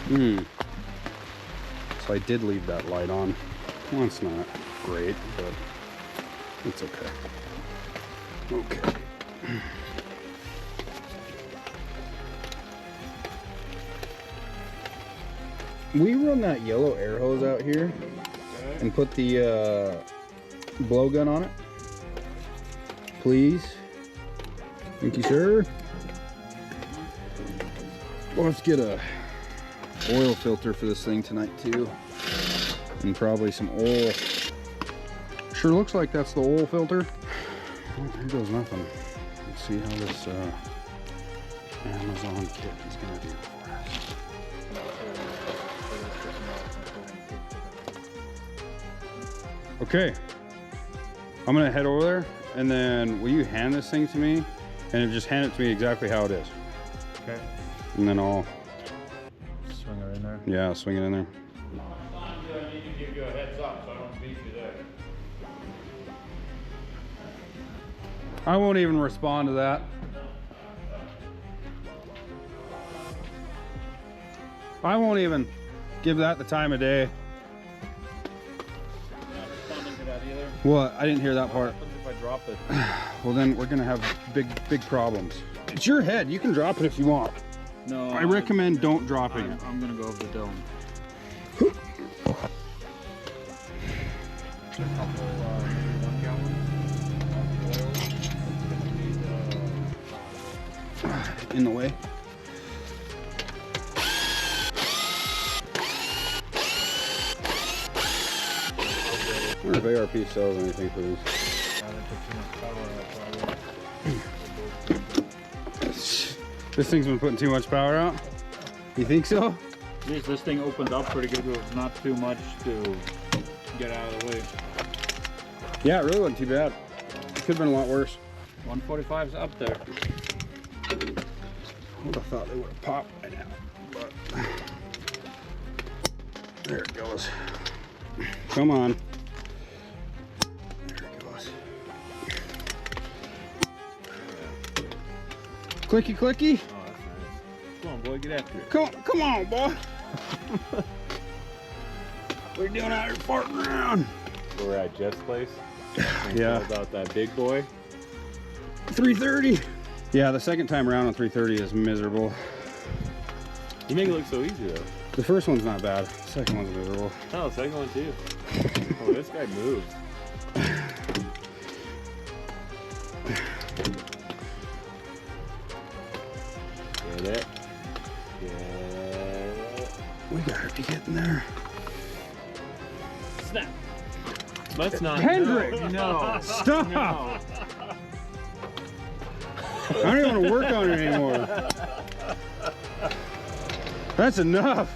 So I did leave that light on. Well, it's not great, but it's okay. Okay. We run that yellow air hose out here and put the blowgun on it, please. Thank you, sir. Well, let's get a oil filter for this thing tonight too, and probably some oil. Sure looks like that's the oil filter. Oh, here goes nothing. Let's see how this Amazon kit is gonna do for us. Okay, I'm gonna head over there, and then will you hand this thing to me, and just hand it to me exactly how it is. Okay. And then I'll swing it in there. Yeah, I'll swing it in there. I need to give you a heads up so I don't beat you there. I won't even respond to that. I won't even give that the time of day. Not responding to that either. What? I didn't hear that part. What happens if I drop it? Well, then we're gonna have big problems. It's your head. You can drop it if you want. No. I recommend don't dropping it. I'm gonna go over the dome. In the way. I wonder if ARP sells anything for these. This thing's been putting too much power out? You think so? This thing opened up pretty good with not too much to get out of the way. Yeah, it really wasn't too bad. Could have been a lot worse. 145's up there. I would have thought they would have popped by now, but there it goes. Come on. There it goes. Clicky, clicky. Oh, that's nice. Come on, boy, get after it. Come on, boy. What are you doing out here farting around? We're at Jeff's place. Yeah. About that big boy. 330. Yeah, the second time around on 330 is miserable. You make it look so easy though. The first one's not bad. The second one's miserable. Oh, the second one too. Oh, this guy moves. Get it. Get it. We gotta be getting there. Snap. Let's not. Hendrick! No. Stop! No. I don't even want to work on it anymore. That's enough.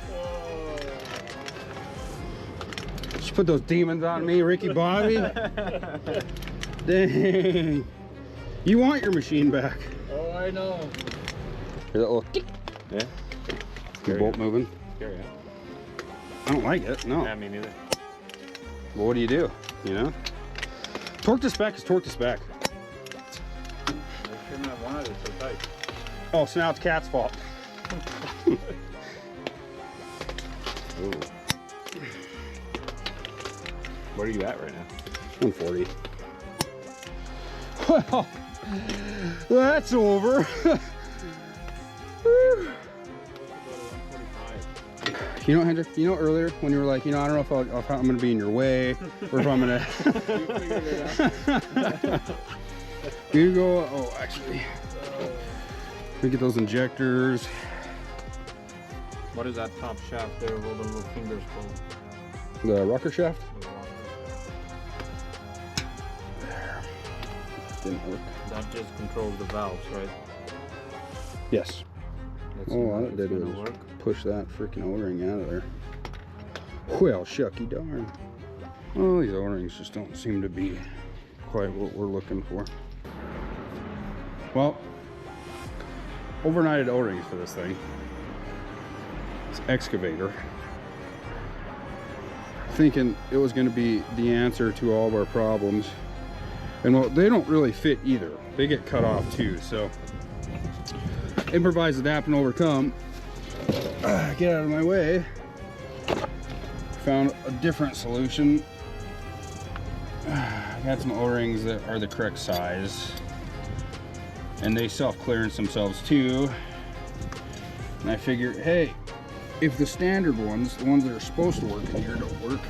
Just put those demons on me, Ricky Bobby. Dang. You want your machine back. Oh, I know. Hear that little tick? Yeah. Your bolt moving. Scary, huh? I don't like it, no. Yeah, me neither. Well, what do? You know? Torque to spec is torque to spec. I shouldn't have wanted it so tight. Oh, so now it's Cat's fault. Ooh. What are you at right now? 140. Well, that's over. You know, Hendrick, you know earlier when you were like, you know, I don't know if I'm going to be in your way or if I'm going to... You go, oh, actually, let me get those injectors. What is that top shaft there with all the little fingers called? The rocker shaft? There. Didn't work. That just controls the valves, right? Yes. Let's Oh, all it did was work. push that freaking O-ring out of there. Well, shucky darn. Oh, these O-rings just don't seem to be quite what we're looking for. Well, overnighted O-rings for this thing. It's Excavator. Thinking it was going to be the answer to all of our problems. And well, they don't really fit either. They get cut off too, so improvise, adapt, and overcome. get out of my way. Found a different solution. I got some O-rings that are the correct size, and they self-clearance themselves too. And I figured, hey, if the standard ones, the ones that are supposed to work in here, don't work,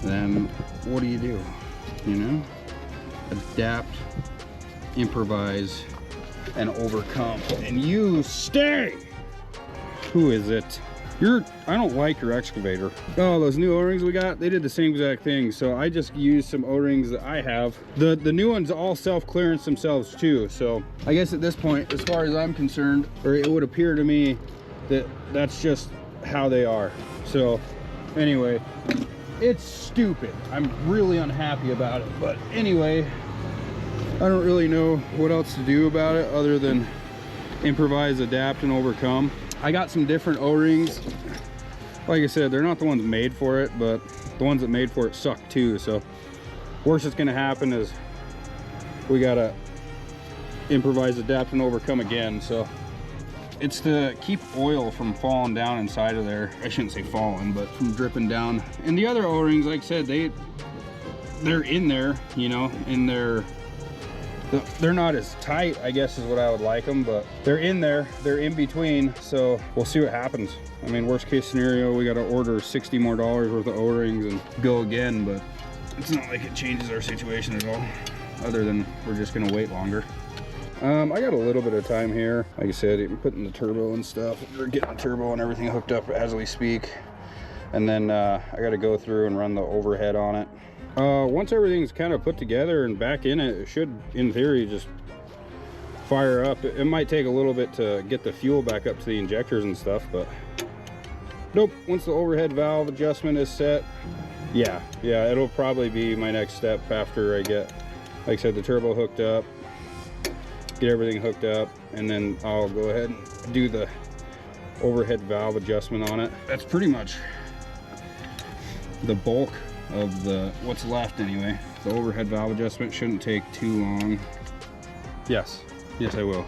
then what do? You know? Adapt, improvise, and overcome. And you stay! Who is it? I don't like your excavator. Oh, those new O-rings we got, they did the same exact thing. So I just used some O-rings that I have. The new ones all self-clearance themselves too. So I guess at this point, as far as I'm concerned, or it would appear to me that that's just how they are. So anyway, it's stupid. I'm really unhappy about it. But anyway, I don't really know what else to do about it other than improvise, adapt, and overcome. I got some different O-rings. Like I said, they're not the ones made for it, but the ones that made for it suck too. So worst that's gonna happen is we gotta improvise, adapt, and overcome again. So it's to keep oil from falling down inside of there. I shouldn't say falling, but from dripping down. And the other O-rings, like I said, they're in there, you know, and they're not as tight, I guess is what I would like them, but they're in there, they're in between, so we'll see what happens. I mean, worst case scenario, we got to order $60 more worth of O-rings and go again, but it's not like it changes our situation at all, other than we're just gonna wait longer. I got a little bit of time here. Like I said, I'm putting the turbo and stuff. We're getting the turbo and everything hooked up as we speak. And then I got to go through and run the overhead on it. Once everything's kind of put together and back in it, it should, in theory, just fire up. It might take a little bit to get the fuel back up to the injectors and stuff, but nope. Once the overhead valve adjustment is set, yeah, it'll probably be my next step after I get, like I said, the turbo hooked up, get everything hooked up, and then I'll go ahead and do the overhead valve adjustment on it. That's pretty much the bulk of what's left anyway. The overhead valve adjustment shouldn't take too long. Yes I will.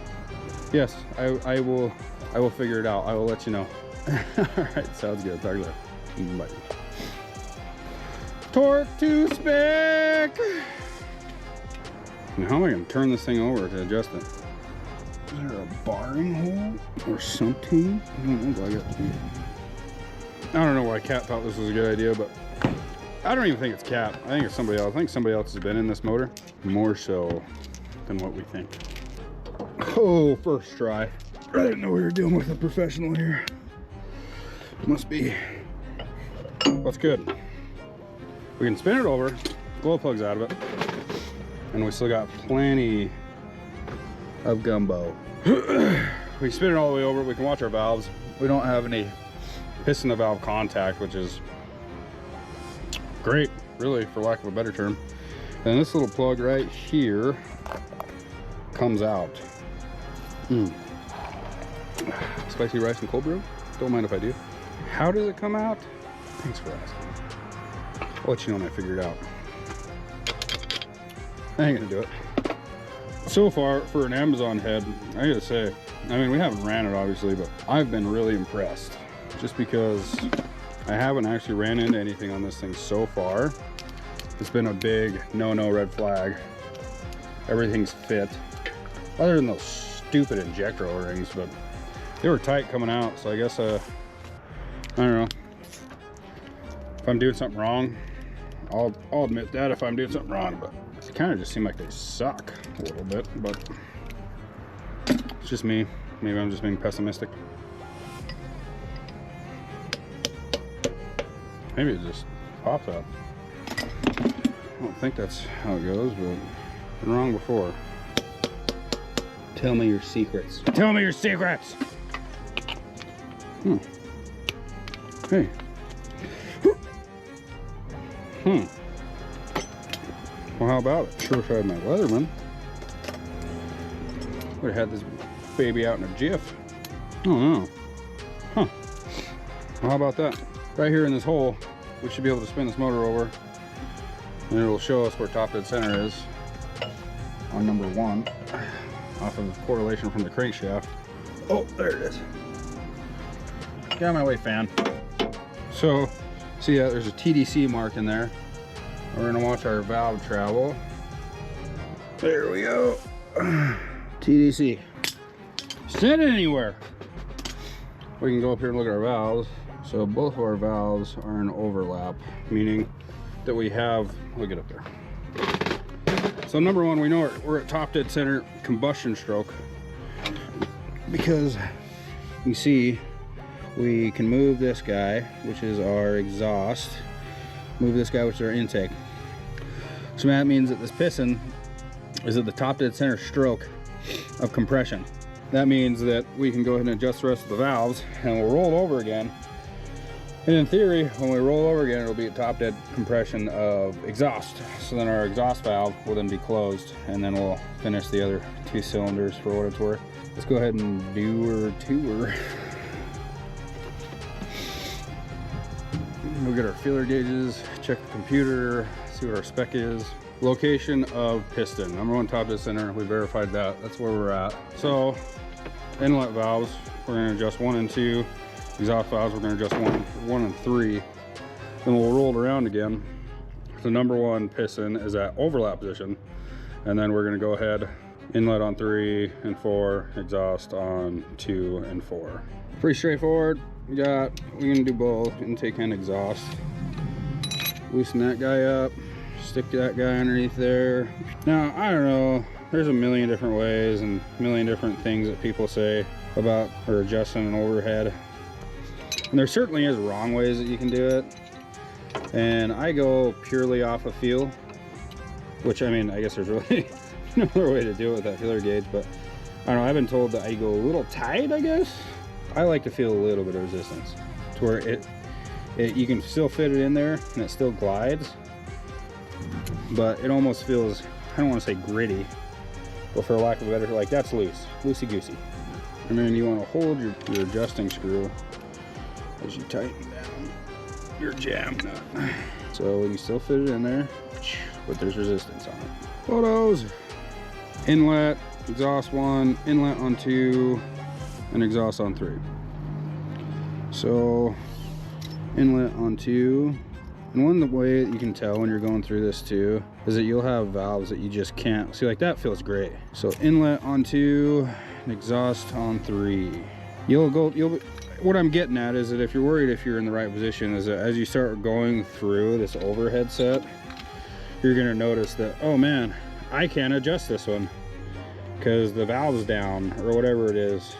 Yes, I will figure it out. I will let you know. All right, sounds good. Talk later. Bye. Torque to spec. Now how am I going to turn this thing over to adjust it? Is there a barring hole or something? I don't look like it. I don't know why Cat thought this was a good idea, but I don't even think it's Cat. I think it's somebody else. I think somebody else has been in this motor more so than what we think. Oh, first try. I didn't know we were dealing with a professional here. Must be. That's good. We can spin it over, glow plugs out of it, and we still got plenty of gumbo. We spin it all the way over, we can watch our valves. We don't have any piston to valve contact, which is great, really, for lack of a better term. And this little plug right here comes out. Spicy rice and cold brew? Don't mind if I do. How does it come out? Thanks for asking. I'll let you know when I figure it out. I ain't gonna do it. So far, for an Amazon head, I gotta say, I mean, we haven't ran it obviously, but I've been really impressed. Just because I haven't actually ran into anything on this thing so far. It's been a big no red flag. Everything's fit. Other than those stupid injector O-rings, but they were tight coming out, so I guess, I don't know. If I'm doing something wrong, I'll admit that if I'm doing something wrong, but it kind of just seem like they suck a little bit, but it's just me. Maybe I'm just being pessimistic. Maybe it just pops out. I don't think that's how it goes, but been wrong before. Tell me your secrets. Tell me your secrets! Hey. Well, how about it? Sure if I had my Leatherman, would have had this baby out in a jiff. Oh no. Huh. Well, how about that? Right here in this hole, we should be able to spin this motor over, and it will show us where top dead center is on number 1, off of correlation from the crankshaft. Oh, there it is. Get out of my way, fan. So, see, there's a TDC mark in there. We're gonna watch our valve travel. There we go. TDC. Send it anywhere. We can go up here and look at our valves. So both of our valves are in overlap, meaning that we have, look it up there. So number one, we know we're at top dead center combustion stroke, because you see we can move this guy, which is our exhaust, move this guy, which is our intake. So that means that this piston is at the top dead center stroke of compression. That means that we can go ahead and adjust the rest of the valves, and we'll roll over again. And in theory, when we roll over again, it'll be at top dead compression of exhaust. So then our exhaust valve will then be closed, and then we'll finish the other 2 cylinders for what it's worth. Let's go ahead and do our tour. We'll get our feeler gauges, check the computer, see what our spec is. Location of piston, number 1 top dead center, we verified that, that's where we're at. So inlet valves, we're going to adjust 1 and 2. Exhaust valves, we're going to adjust 1 and 3. Then we'll roll it around again. The number 1 piston is at overlap position, and then we're going to go ahead, inlet on 3 and 4, exhaust on 2 and 4. Pretty straightforward. We're going to do both, intake and exhaust. Loosen that guy up, stick that guy underneath there. Now, I don't know, there's a million different ways and a million different things that people say about or adjusting an overhead. And there certainly is wrong ways that you can do it. And I go purely off of feel, which, I mean, I guess there's really no other way to do it with that feeler gauge, but I don't know, I've been told that I go a little tight, I guess. I like to feel a little bit of resistance to where you can still fit it in there and it still glides, but it almost feels, I don't want to say gritty, but for lack of a better, like that's loose, loosey-goosey. And then you want to hold your adjusting screw as you tighten down your jam nut. So we can still fit it in there, but there's resistance on it. Photos, inlet, exhaust 1, inlet on 2, and exhaust on 3. So inlet on 2, and one way that you can tell when you're going through this too is that you'll have valves that you just can't see, like that feels great. So inlet on 2 and exhaust on 3. What I'm getting at is that if you're worried if you're in the right position, is that as you start going through this overhead set, you're going to notice that, oh man, I can't adjust this one because the valve's down or whatever it is.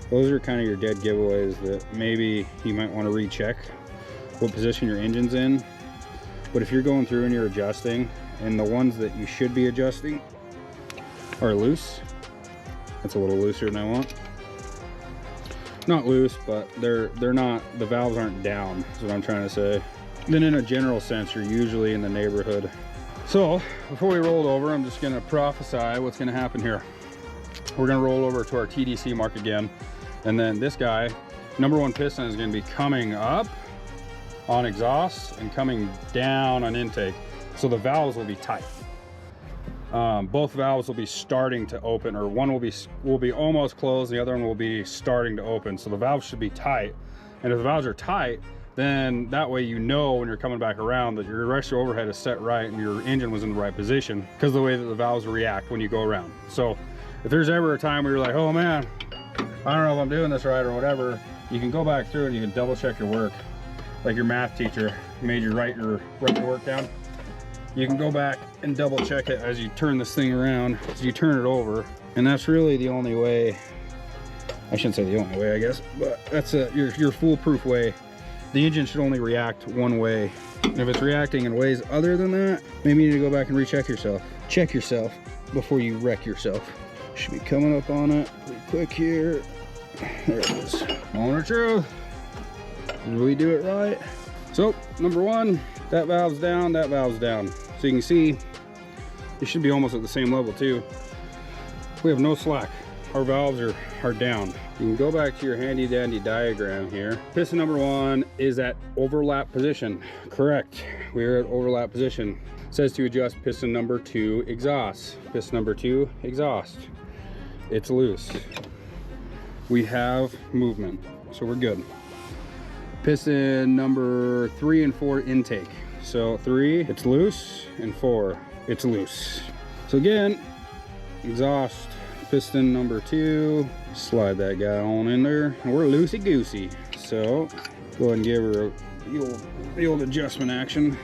Those are kind of your dead giveaways that maybe you might want to recheck what position your engine's in. But if you're going through and you're adjusting, and the ones that you should be adjusting are loose, that's a little looser than I want. Not loose, but they're not, the valves aren't down, is what I'm trying to say. Then in a general sense, you're usually in the neighborhood. So before we roll it over, I'm just gonna prophesy what's gonna happen here. We're gonna roll over to our TDC mark again, and then this guy, number 1 piston, is gonna be coming up on exhaust and coming down on intake. So the valves will be tight. Both valves will be starting to open, or one will be almost closed, the other one will be starting to open. So the valves should be tight, and if the valves are tight, then that way you know when you're coming back around that your rest of your overhead is set right and your engine was in the right position because of the way that the valves react when you go around. So if there's ever a time where you're like, oh man, I don't know if I'm doing this right or whatever, you can go back through and you can double check your work. Like your math teacher made you write your work down. You can go back and double check it as you turn this thing around, as you turn it over. And that's really the only way, I shouldn't say the only way, I guess, but that's your foolproof way. The engine should only react one way. And if it's reacting in ways other than that, maybe you need to go back and recheck yourself. Check yourself before you wreck yourself. Should be coming up on it pretty quick here. There it is. Moment of truth. Did we do it right? So, number 1, that valve's down, that valve's down. So you can see, it should be almost at the same level too. We have no slack. Our valves are down. You can go back to your handy dandy diagram here. Piston number 1 is at overlap position. Correct, we're at overlap position. It says to adjust piston number 2 exhaust. Piston number 2 exhaust. It's loose. We have movement, so we're good. piston number 3 and 4 intake. So 3, it's loose, and 4, it's loose. So again, exhaust piston number 2, slide that guy on in there, and we're loosey goosey. So go ahead and give her the old adjustment action.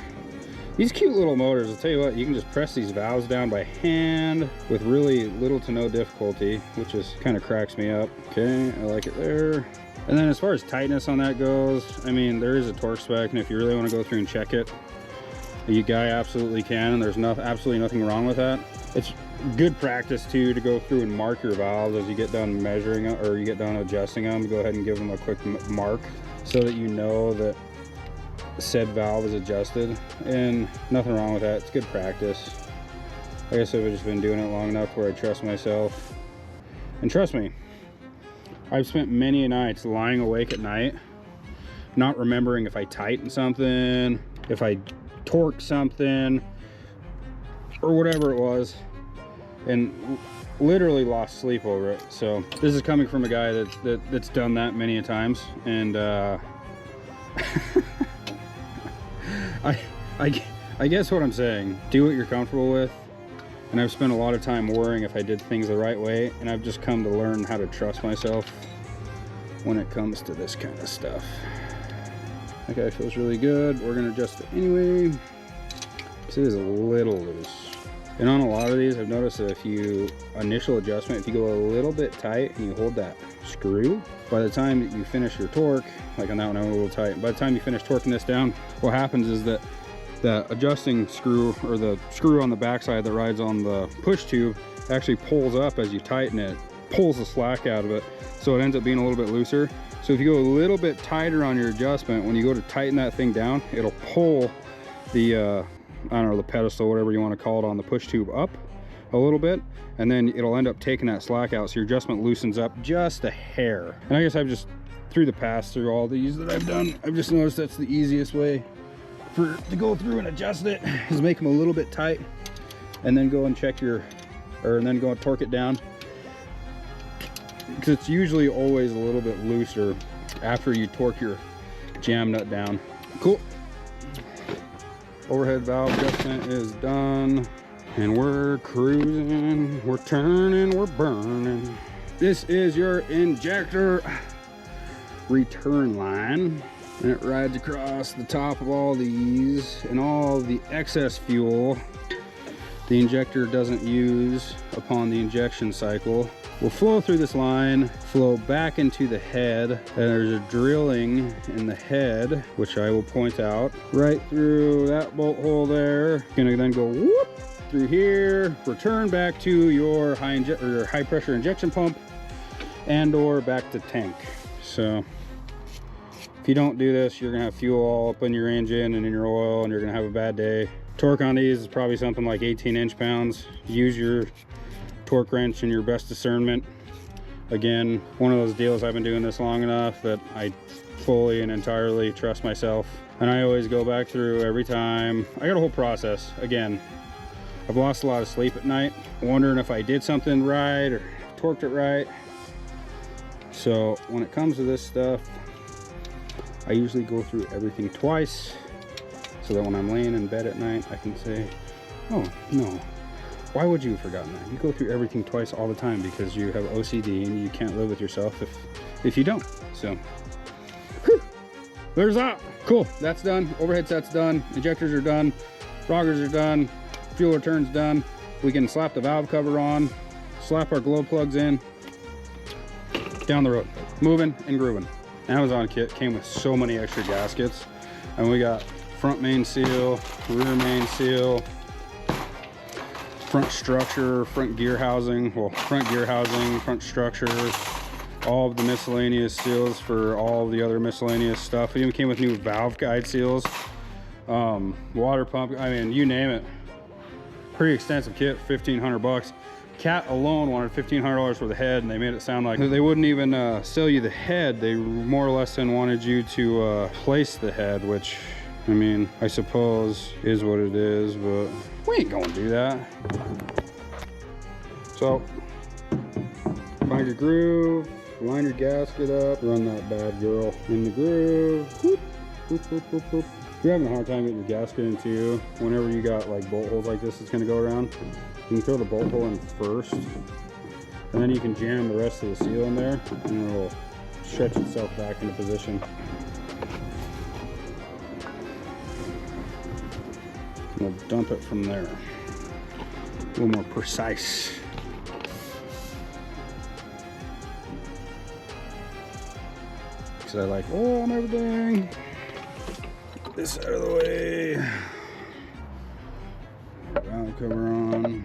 These cute little motors, I'll tell you what, you can just press these valves down by hand with really little to no difficulty, which is kind of cracks me up. Okay, I like it there. And then as far as tightness on that goes, I mean, there is a torque spec, and if you really want to go through and check it, you guy absolutely can, and there's absolutely nothing wrong with that. It's good practice too to go through and mark your valves as you get done measuring or you get done adjusting them. Go ahead and give them a quick mark so that you know that said valve is adjusted, and nothing wrong with that. It's good practice. I guess I've just been doing it long enough where I trust myself. And trust me, I've spent many nights lying awake at night not remembering if I tightened something, if I torqued something, or whatever it was, and literally lost sleep over it. So this is coming from a guy that's done that many a times, and I guess what I'm saying, do what you're comfortable with. And I've spent a lot of time worrying if I did things the right way, and I've just come to learn how to trust myself when it comes to this kind of stuff. That guy feels really good. We're gonna adjust it anyway, because it is a little loose. And on a lot of these, I've noticed that if you initial adjustment, if you go a little bit tight and you hold that screw, by the time that you finish your torque, like on that one I'm a little tight, by the time you finish torquing this down, what happens is that the adjusting screw, or the screw on the backside that rides on the push tube, actually pulls up as you tighten it, pulls the slack out of it, so it ends up being a little bit looser. So if you go a little bit tighter on your adjustment, when you go to tighten that thing down, it'll pull the I don't know, the pedestal, whatever you want to call it, on the push tube up a little bit, and then it'll end up taking that slack out, so your adjustment loosens up just a hair. And I guess I've just, through all these that I've done, I've just noticed that's the easiest way to go through and adjust it, is make them a little bit tight, and then go and check and then go and torque it down, because it's usually always a little bit looser after you torque your jam nut down. Cool. Overhead valve adjustment is done, and we're cruising, we're turning, we're burning. This is your injector return line, and it rides across the top of all these, and all the excess fuel the injector doesn't use upon the injection cycle will flow through this line, flow back into the head, and there's a drilling in the head, which I will point out, right through that bolt hole there. Gonna then go whoop through here, return back to your high pressure injection pump, and or back to tank. So if you don't do this, you're gonna have fuel all up in your engine and in your oil, and you're gonna have a bad day. Torque on these is probably something like 18 inch-pounds. Use your torque wrench and your best discernment. Again, one of those deals, I've been doing this long enough that I fully and entirely trust myself, and I always go back through every time. I got a whole process. Again, I've lost a lot of sleep at night wondering if I did something right or torqued it right. So when it comes to this stuff, I usually go through everything twice, so that when I'm laying in bed at night, I can say, oh no, why would you have forgotten that? You go through everything twice all the time because you have OCD and you can't live with yourself if you don't. So whew, there's that. Cool, that's done. Overhead set's done. Injectors are done. Roggers are done. Fuel return's done. We can slap the valve cover on, slap our glow plugs in, down the road, moving and grooving. Amazon kit came with so many extra gaskets, and we got front main seal, rear main seal, front structure, front gear housing, front structure, all of the miscellaneous seals for all of the other miscellaneous stuff. It even came with new valve guide seals, water pump, I mean, you name it. Pretty extensive kit, 1,500 bucks. Cat alone wanted $1,500 for the head, and they made it sound like they wouldn't even sell you the head. They more or less then wanted you to place the head, which, I mean, I suppose is what it is, but we ain't gonna do that. So, find your groove, line your gasket up, run that bad girl in the groove. Whoop, whoop, whoop, whoop, whoop. If you're having a hard time getting your gasket in too, whenever you got like bolt holes like this, it's gonna go around. You can throw the bolt hole in first, and then you can jam the rest of the seal in there, and it'll stretch itself back into position. And we'll dump it from there. A little more precise. Because I like oil and everything. Get this out of the way. Valve cover on.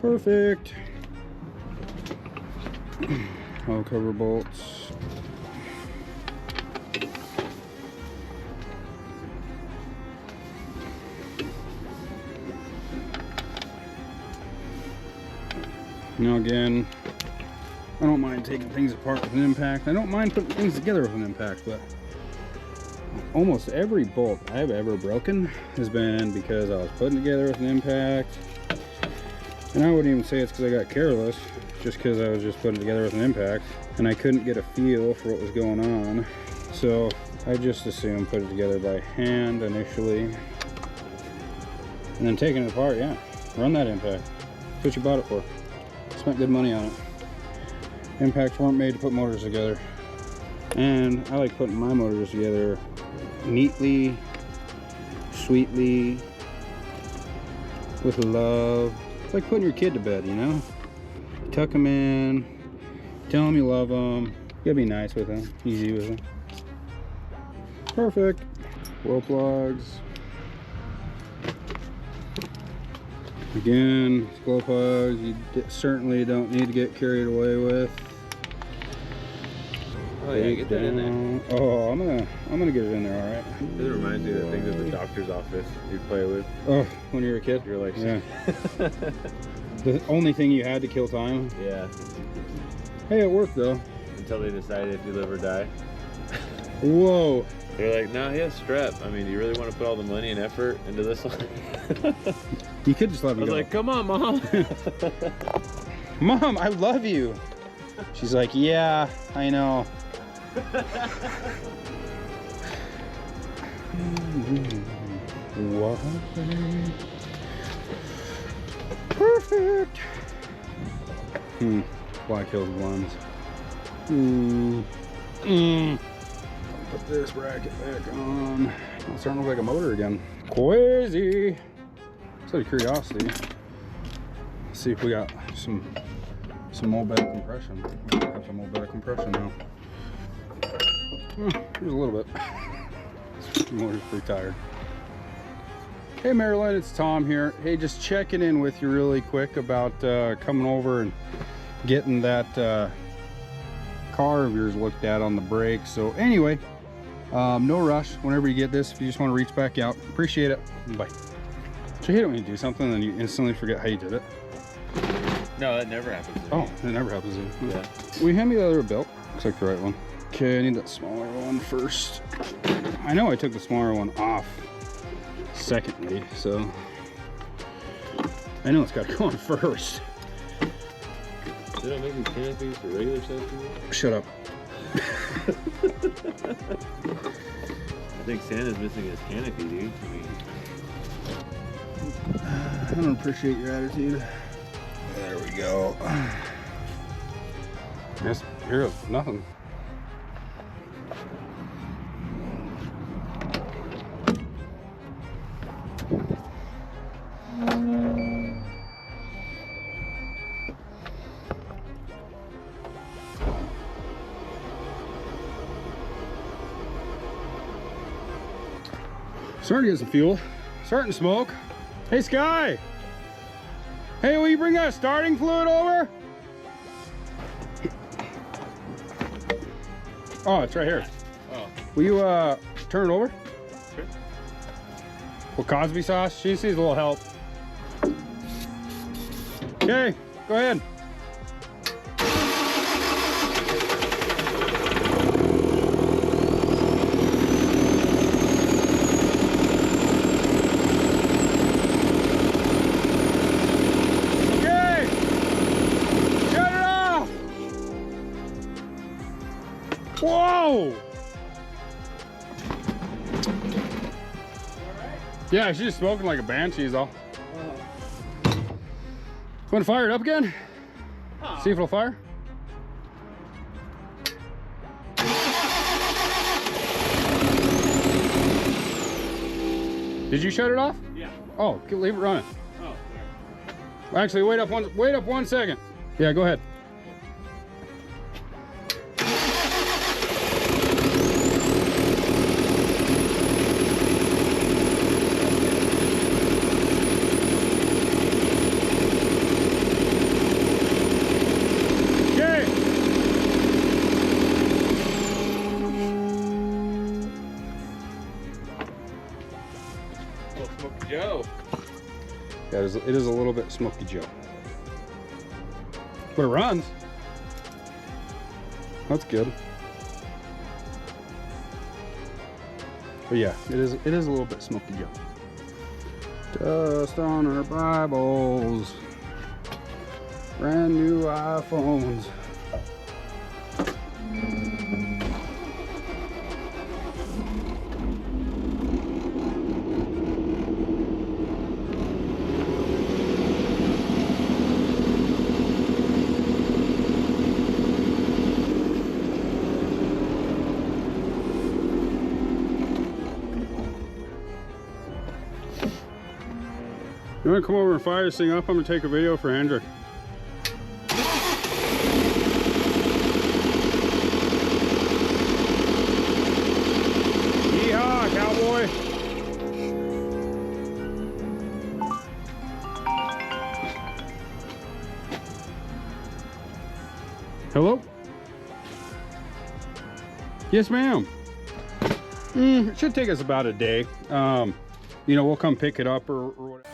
Perfect. Valve cover bolts. Now again, I don't mind taking things apart with an impact. I don't mind putting things together with an impact, but almost every bolt I've ever broken has been because I was putting together with an impact. And I wouldn't even say it's because I got careless, just because I was just putting together with an impact and I couldn't get a feel for what was going on. So I just assumed put it together by hand initially. And then taking it apart, yeah, run that impact. That's what you bought it for. Spent good money on it. Impacts weren't made to put motors together. And I like putting my motors together neatly, sweetly, with love. It's like putting your kid to bed, you know? Tuck him in, tell him you love him. You gotta be nice with him, easy with him. Perfect. Oil plugs. Again, glow plugs, you certainly don't need to get carried away with. Oh yeah, get that in there. Oh, I'm gonna get it in there, all right. It reminds me of the things at the doctor's office you'd play with. Oh, when you were a kid? You're like, yeah. The only thing you had to kill time. yeah. Hey, it worked though. Until they decided if you live or die. Whoa. They're like, no, he has strep. I mean, do you really want to put all the money and effort into this one? You could just let me I was go. like, come on, Mom. Mom, I love you. She's like, yeah, I know. What? Perfect. Black Hills ones. Put this bracket back on. It's starting to look like a motor again. Crazy. Just out of curiosity. Let's see if we got some more better compression. We have some more better compression now. Here's a little bit. The motor's pretty tired. Hey Marilyn, it's Tom here. Hey, just checking in with you really quick about coming over and getting that car of yours looked at on the brakes. So anyway, no rush. Whenever you get this, if you just want to reach back out, appreciate it. Bye. So you hate it when you do something and then you instantly forget how you did it. No, that never happens to me. Oh, it never happens to you. Yeah. Will you hand me the other belt? Looks like the right one. Okay, I need that smaller one first. I know I took the smaller one off secondly, so I know it's got to go on first. They don't make these canopies for regular size people? Shut up. I think Santa's missing his canopy, dude. I don't appreciate your attitude. There we go. Yes, here's nothing. Starting to get some fuel. Starting to smoke. Hey, Sky! Hey, will you bring that starting fluid over? Oh, it's right here. Oh. Will you turn it over? Sure. Well, Cosby sauce, she just needs a little help. Okay, go ahead. Okay, shut it Whoa! Yeah, she's just smoking like a banshee's though. Want to fire it up again? See if it'll fire. Did you shut it off? Yeah. Oh, leave it running. Oh, Actually, wait up 1 second. Yeah, go ahead. Okay. Little Smoky Joe. Yeah, it is a little bit Smoky Joe. But it runs. That's good. But yeah, it is a little bit Smoky Joe. Dust on our Bibles. Brand new iPhones. You want to come over and fire this thing up? I'm going to take a video for Hendrick. Yeehaw, cowboy! Hello? Yes, ma'am. It should take us about a day. You know, we'll come pick it up or whatever.